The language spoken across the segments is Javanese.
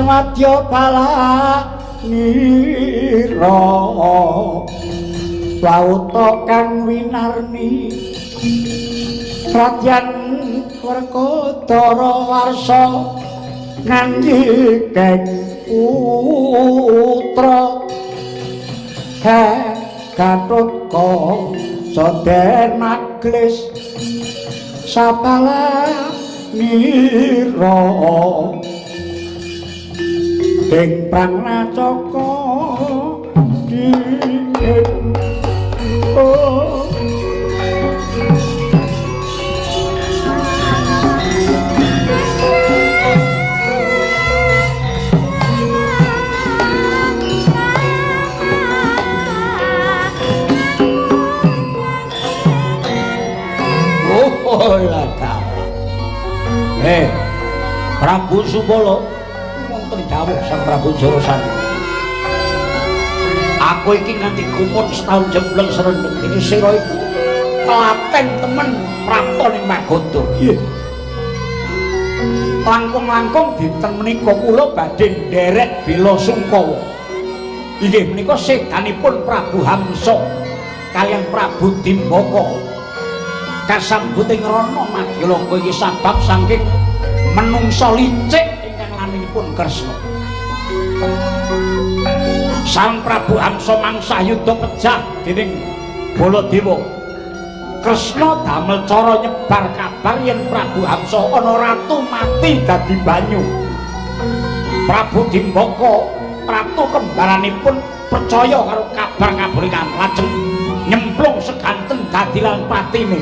Wadya Balanira Lauta kang winarni Radyan Werkodara Warsa Nganjikeng putra Gatotkaca Soden Maglis Sapalanira ing Pranacaka dingin Prabu Subala wonten dawuh Sang Prabu Jarasandha. Aku iki nganti gumun setahun jembleng serendeng iki sira iku telaten temen prapta ning Magoda. Nggih. Langkung-langkung dinten menika kula badhe nderek bela sungkawa. Inggih menika sedanipun Prabu Hamsa kaliyan Prabu Dimbaka kasambuting rana Madyalaka iki sabab saking menungsa licik ingkang laminipun Kresna. Sang Prabu Hamsa mangsah yudha pejah dening Baladewa. Kresna damel cara nyebar kabar yen Prabu Hamsa ana ratu mati dadi banyu. Prabu Dimbaka ratu kembaranipun percaya karo kabar-kabar ingkang lajeng nyemplung seganten dadi lan patine.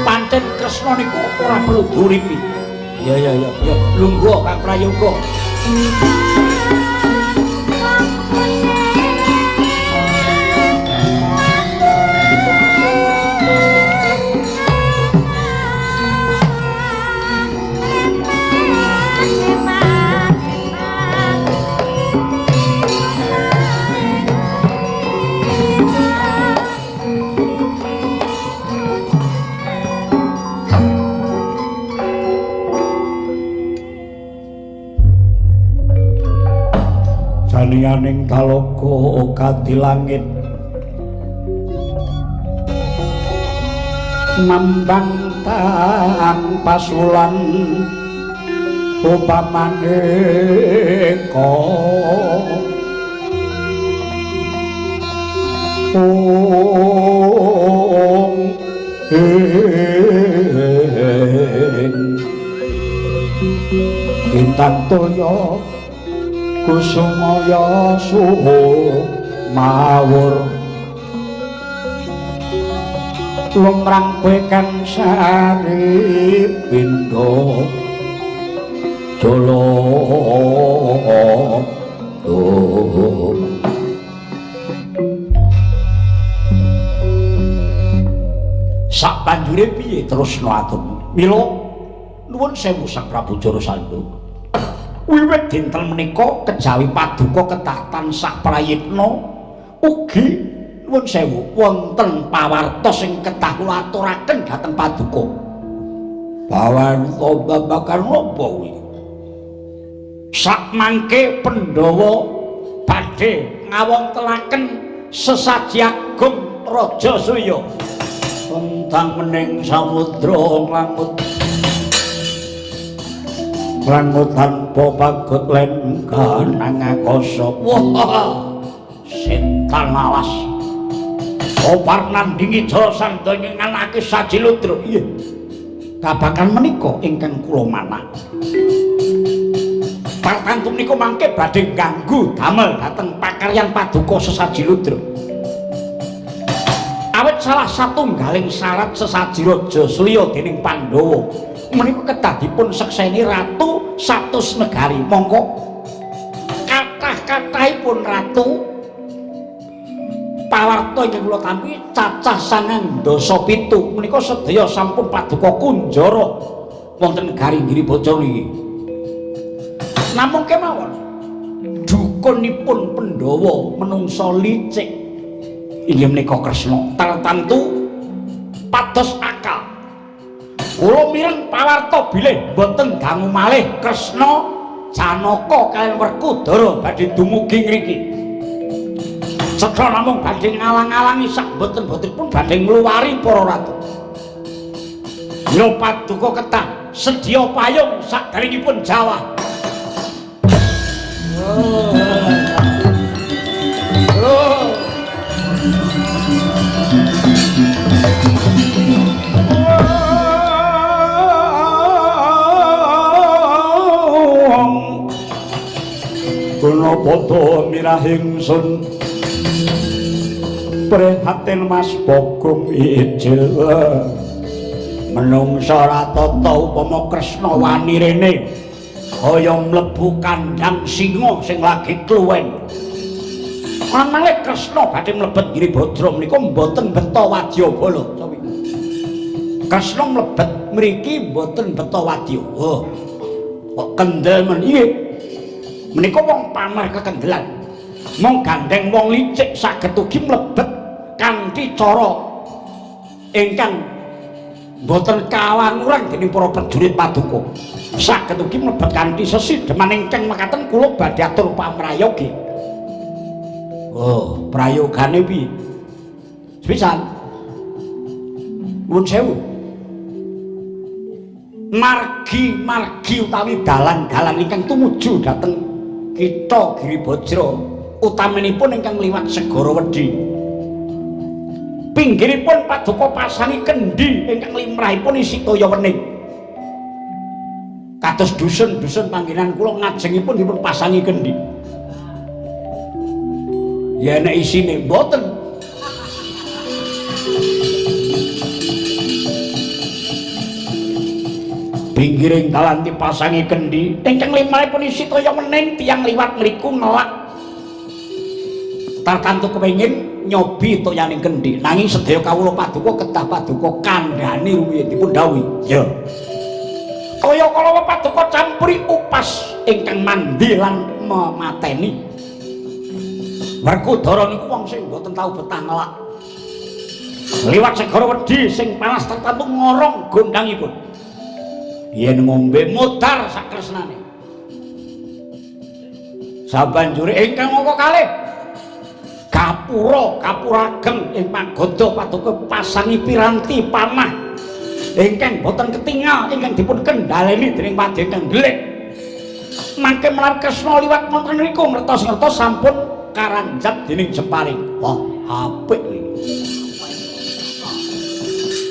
Pancen Kresna niku ora perlu duripi. Ya lungguh Kang Prayoga. Sanianing talaga kadi langit mambang tanpa sulan upamane Intan toya kusumaya suhu mawur lumrang kowe kang sari pindha jala sak banjure piye terusna atur mila nuwun sewu Sang Prabu Jarasandha. Wiwit dinten menika kejawi paduka kedah tansah prayitna ugi nuwun sewu wonten pawartos sing kedah kula aturaken dhateng paduka. Pawarta babakan napa kuwi? Sakmangke Pandhawa badhe ngawontelaken sesaji agung Raja Suya tentang mening samudra langut tanpa pagut len kanang akasa. Wah, sinten alas opar nandingi Jarasandha ing anake Sajiludra. Iya, babagan menika ingkang kula manah. Partantu menika mangke badhe ganggu damel dhateng pakaryan paduka Sajiludra. Awit salah satunggaling syarat sesaji Raja Surya dening Pandhawa menika kedah dipun sekseni ratu satus negari. Mongko kathah-kathahipun ratu pawarta ingkang kula tampi cacah 907 menika sedaya sampun paduka kunjara wonten negari Giribajana niki. Namung kemawon dukunipun Pandhawa menungsa licik inggih menika Kresna tartamtu pados akal. Kula mireng pawarta bilih boten dangu malih Kresna Janaka kaliyan Werkudara badhe dumugi ngriki. Cetha namung badhe ngalang-alangi sak boten-botenipun badhe ngluwari para ratu. Yo Paduka Ketah sedya payung saderengipun Jawa. Kula padha mirahing sun prihatin Mas Bagong ijil menungsa ratata upama Kresna wani rene kaya mlebu kandhang singa sing lagi kluwen. Ananging Kresna badhe mlebet Giribajra menika mboten beta wadyabala. Kresna mlebet mriki mboten beta wadya. Oh, kok kendel men iki. Menika wong pamer kekendelan. Mong gandeng wong licik saged ugi mlebet kanthi cara ingkang boten kawanguran dening para prajurit Paduka. Saged ugi mlebet kanthi sesideman ingkang mekaten kula badhe atur pamrayogi. Oh, prayogane piye? Sepisan. Nuwun sewu. Margi-margi utawi dalan-dalan ingkang tumuju dhateng Kitha Giribajra utaminipun ingkang liwat Segara Wedhi. Pinggiripun Paduka pasangi kendhi ingkang limrahipun isi toya wening. Kados dusun-dusun panggenan kula ngajengipun dipun pasangi kendhi. Ya nek isine mboten. Pinggiring dalan dipasangi kendhi ingkang limrahipun isi toya wening tiyang liwat mriku ngelak tartantu kepengin nyobi toyaning kendhi nanging sedaya kawula Paduka Ketah Paduka kandhani rumiyin dipun dawuhi ya kaya kala Paduka campuri upas ingkang mandi lan memateni Werkudara niku wong sing mboten tau betah ngelak liwat Segara Wedhi sing panas tartantu ngorong gondangipun yen ngombe mutar sakresnane sabanjure ingkang mangka kalih kapurageng ing pagoda Paduka pasangi piranti panah ingkang boten ketingal ingkang dipun kendhaleni dening Padhe ingkang Delik mangke menawi Kresna liwat wonten niku ngertos-ngertos sampun karanjap dening Jemparing. Wah, apik iki.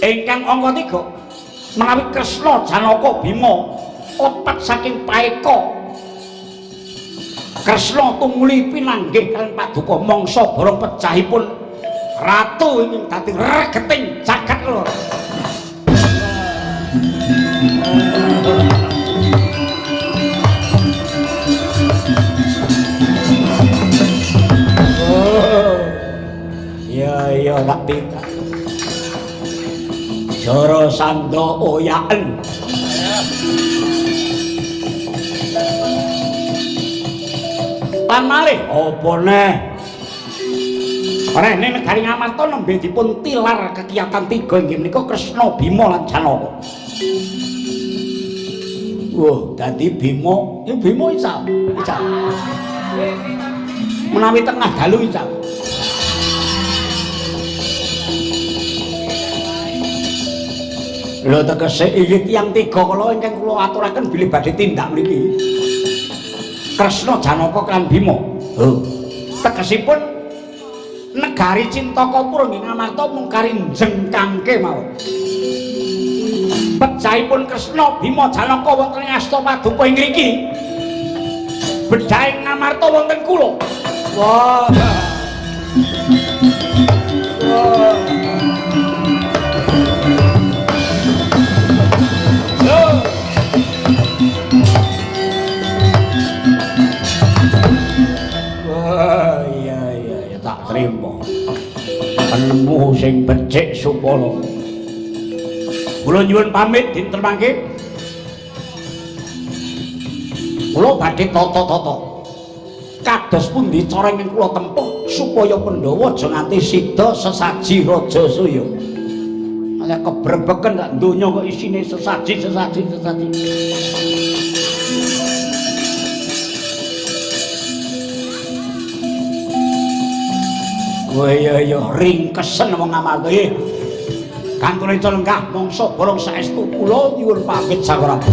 Ingkang angka 3 menawi Kresna Janaka Bima lepat saking paeka Kresna tumuli pinanggih kaliyan Paduka mangsa barang pecahipun ratu ingkang dadi regeting jagat lor. Ya tak pindah Jara Sanda oyaken lan malih apa neh rene negari Ngamarta nembe dipun tilar kegiatan 3 inggih menika Kresna Bima lan Janaka. Wah, dadi Bima, ya Bima ical. Menawi tengah dalu ical. Lho tegese iki tiyang 3 kala ingkang kula aturaken bilih badhe tindak mriki. Kresna Janaka lan Bima. Oh, tegesipun negari Cintakapura nggih Ngamarta mung karinjeng kangke mawon. Pejahipun Kresna Bima Janaka wonten ing asta Paduka ing mriki. Bedhahing Ngamarta wonten kula. Wah. Iya tak trima. Penemu sing becik supala. Kula nyuwun pamit dinten mangke. Kula badhe tata-tata. Kados pundi cara ingkang kula tempuh supaya Pandhawa aja nganti sida sesaji Rajasaya. Ala kebrebeken sak donya kok isine sesaji. Oh iya ringkesen wong Amarta. Kantune Celenggah mangsa bolong saestu kula nyuwun pamit Sakuraba.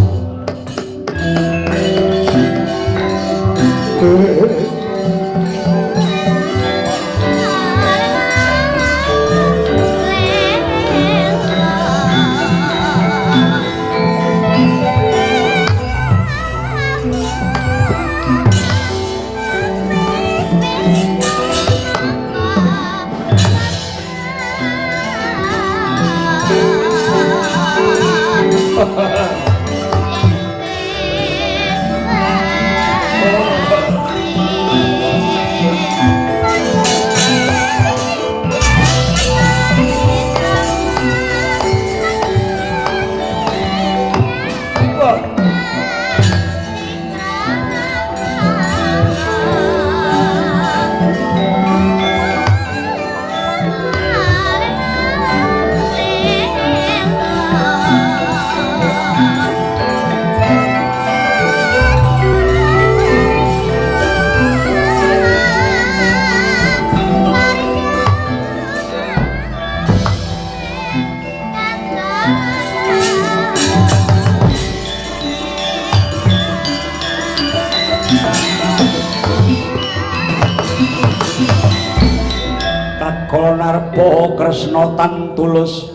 Kresna tan tulus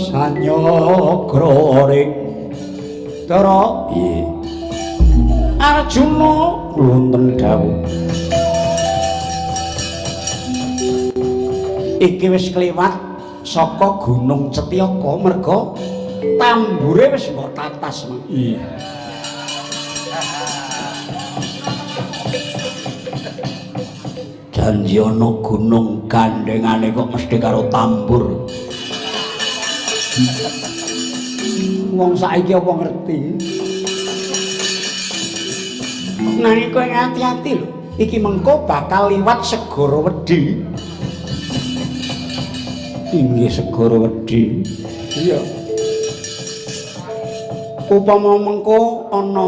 hanyagra ring Dara Arjuna wonten dawuh iki wis kliwat saka Gunung Cetyaka merga tambure wis mbok tatas iya janji ana gunung gandengane kok mesti karo tambur. Wong saiki apa ngerti? Nanging kowe ngati-ati lho, iki mengko bakal liwat Segara Wedi. Inggih Segara Wedi. Iya. Upama mengko ana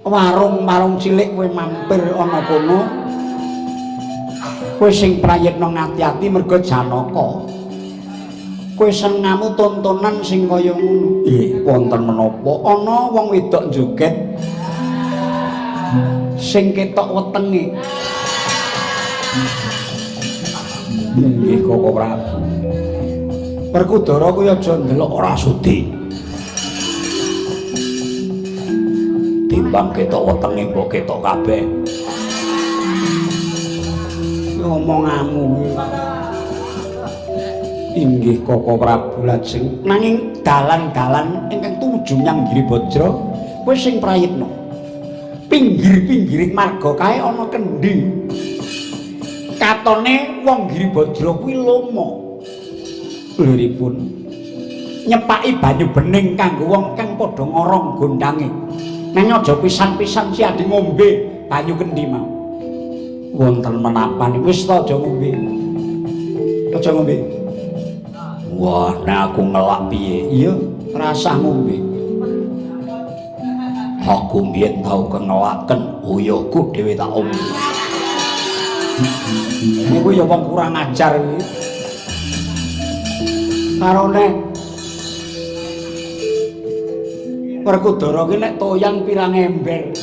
warung-warung cilik kowe mampir ana kono. Kowe sing prayitna ngati-ati merga Janaka. Kowe senengamu tontonan sing kaya ngono. Wonten menapa ana wong wedok joget sing ketok wetenge. Nggih Koko Prabu. Werkudara kuwi aja ndelok ora sudi. Timbang ketok wetenge mbok ketok kabeh. Ngomongamu inggih Koko Prabu lajeng nanging dalan-dalan ingkang tuju nyang Giribajra kowe sing prayitna pinggir-pinggiring marga kae ana kendhi katone wong Giribajra kuwi lomo liripun nyepaki banyu bening kanggo wong kang padha ngorong gondange nang aja pisan-pisan si adi ngombe banyu kendhi mau wonten menapan wis ta aja ngombe wah nek aku ngelak piye iya rasah ngombe aku mbiyen tau kengelaken uyuhku dhewe tak ombe niku ya wong kurang ajar kuwi karone Werkudara ki nek toyang pirang ember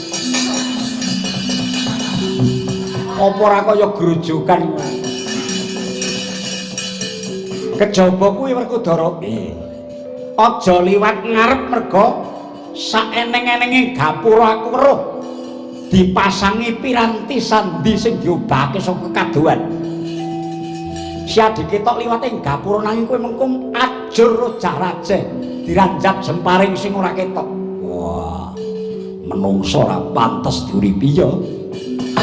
apa ora kaya grojokan kejaba kuwi Werkudara aja liwat ngarep merga saeneng-enenge gapura aku weruh dipasangi piranti sandi sing diobahake saka kadohan siadi ketok liwat ing gapura nanging kowe mengko ajur rajah diranjap jemparing sing ora ketok wah menungso ora pantes diuripi ya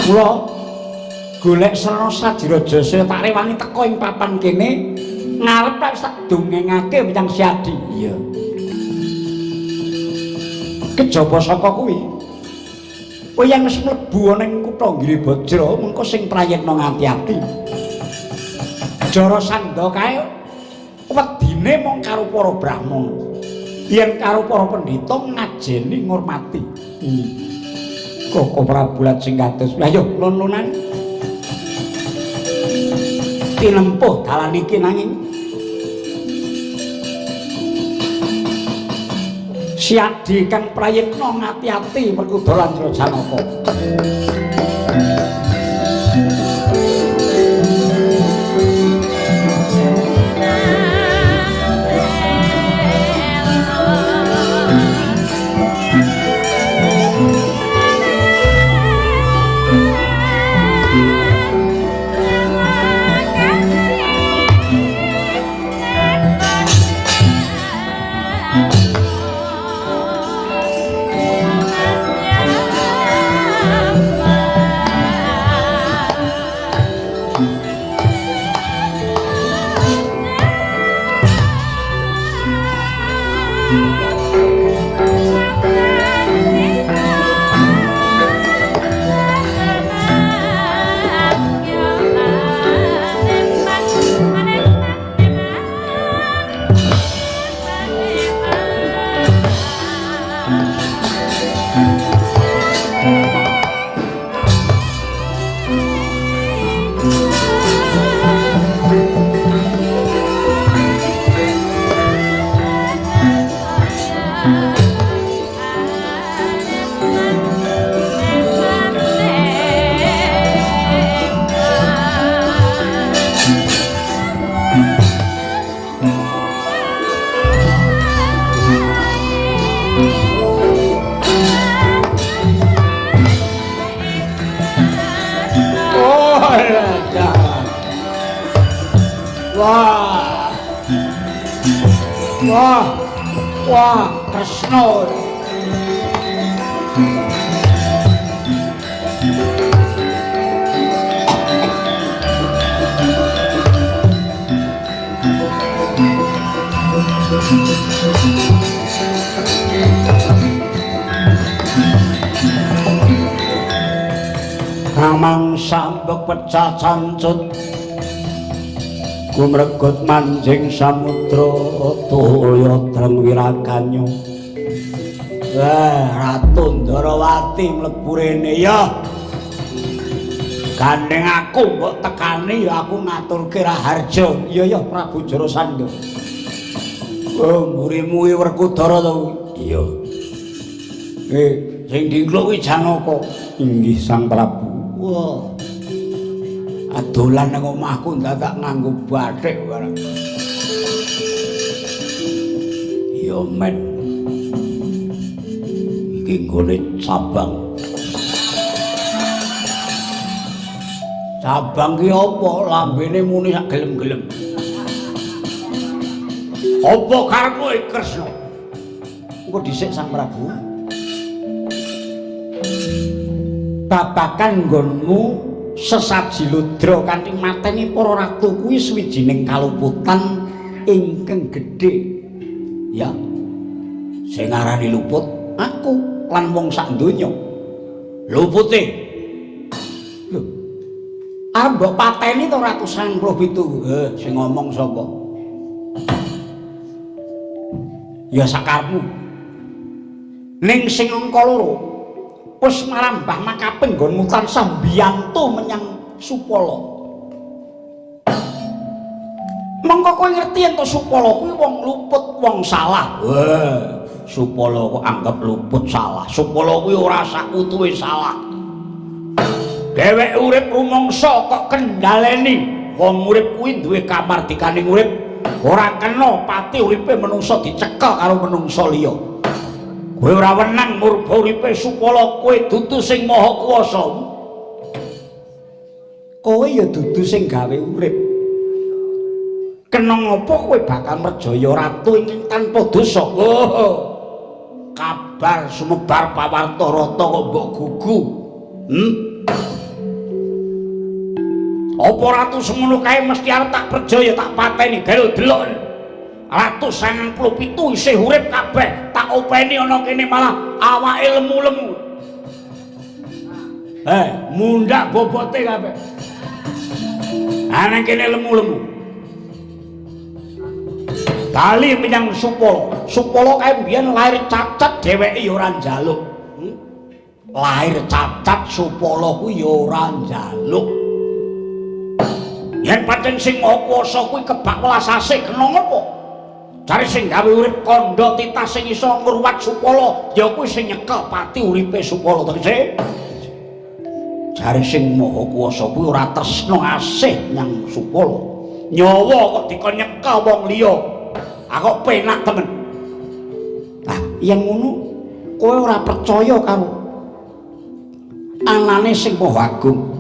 kula golek Srana Sajiraja tak rewangi teko ing papan kene ngarep tak dongengake menyang Siadi iya kejaba saka kuwi kowe yen wis mlebu ana ing kutha Giribajra mengko sing prayitna ngati-ati Jara Sanda kae wedine mung karo para brahmana yen karo para pendhita ngajeni ngurmati Koko Prabu lajeng kados ayo lon-lonan tinempuh dalan iki nanging Siadi kang prayitna ngati-ati Werkudara lan Janaka. Wah, Kresna. Kamang sambek pecah cancut kumregut manjing samudra toya dreng wiraganyo. Ratu Ndarawati mlebu rene ya. Gandeng aku mbok tekani ya aku ngaturke raharja. Iya ya Prabu Jarasandha. Murimu Werkudara to. Iya. Sing dingkluk kuwi Janaka. Inggih Sang Prabu. Wah. Adolan nang omahku dadak nganggo bathik barang. Yo men. Iki nggone cabang. Cabang ki apa? Lambene muni sak gelem-gelem. Apa karepmu Kresna? Engko dhisik Sang Prabu. Babakan nggonmu sesaji ludra kanthi mateni para ratu kuwi swijining kaluputan ingkang gedhe. Ya. Sing ngarani luput aku lan wong sak donya. Lupute. Lho. Arep mbok pateni to Ratu 97. Sing ngomong sapa? Ya sakarepmu. Ning sing angka 2 wis marambah makaping nggonmu tansah mbiyantu menyang Supala. Mengko kowe ngerti yen to Supala kuwi wong luput, wong salah. Supala kok anggap luput salah. Supala kuwi ora sak utuhe salah. Dheweke urip rumangsa kok kendhaleni. Wong urip kuwi duwe kamardikaning urip. Ora kena pati uripe menungsa dicekel karo menungsa liya. Kowe ora wenang murba uripe Supala, kowe dudu sing maha kuwasa. Kowe ya dudu sing gawe urip. Kena ngapa kowe bakal merjaya ratu ingkang tanpa dosa? Kabar sumebar pawarta rata kok mbok gugu. Apa ratu semono kae mesti arep tak perjaya tak pateni delok. Ratu 97 isih urip kabeh, tak openi ana kene malah awake lemu-lemu. Mundak bobote kabeh. Ana kene lemu-lemu. Bali menyang Supala. Supala kae mbiyen lair cacat dheweke ya ora njaluk. Lair cacat Supala kuwi ya ora njaluk. yen pancen sing maha kuwasa kuwi kebak welasase kena ngopo cari sing gawe urip kandha titah sing iso ngruwat Supala ya kuwi sing nyekel pati uripe Supala tegese cari sing maha kuwasa kuwi ora tresna asih nyang Supala nyawa kok dikon nyekel wong liya aku penak temen ah yen ngono kowe ora percaya karo anane sing maha agung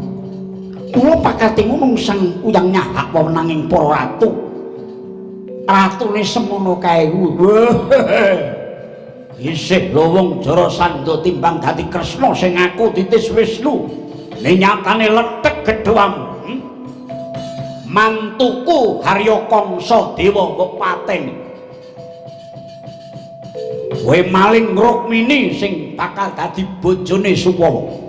kula pakati ngomong sang uyang nyahak wewenanging para ratu ratune semono kae isih lho wong Jarasandha timbang dadi Kresna sing aku titis Wisnu ning nyatane lethek gedhoamu mantuku Harya Kangsa Dewa mbok pateni kowe maling Rukmini sing bakal dadi bojone Supala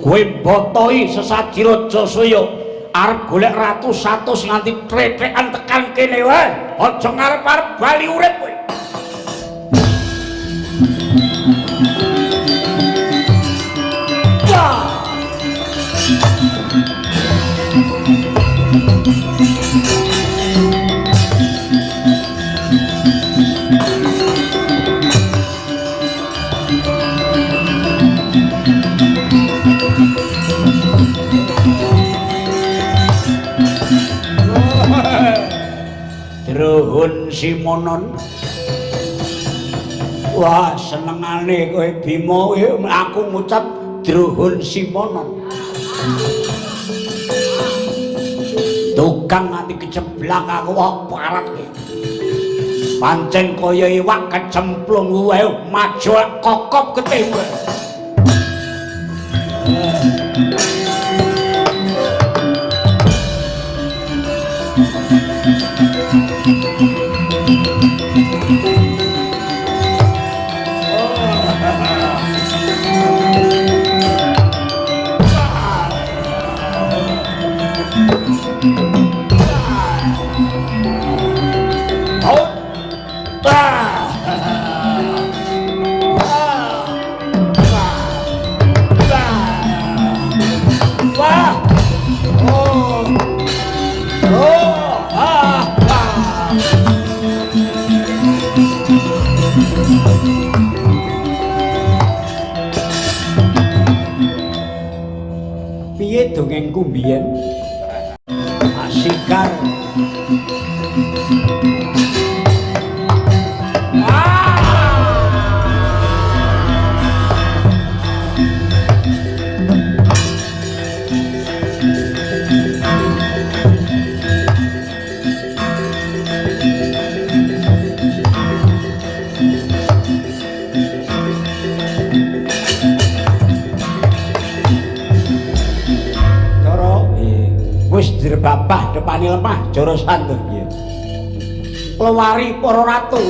kowe mbotoi sesaji Rajaswaya arep golek ratu 100 nganti trethekan tekan kene wae aja ngarep-arep bali urip kowe Druhun Simonon wah senengane kowe Bima aku ngucap Druhun Simonon tukang nanti keceblak aku wah parat pancen kaya iwak kecemplung wae maju kokop ketemu piye dongengku mbiyen asikar Babah depane lemah Jarasandha nggih. Lewari para ratu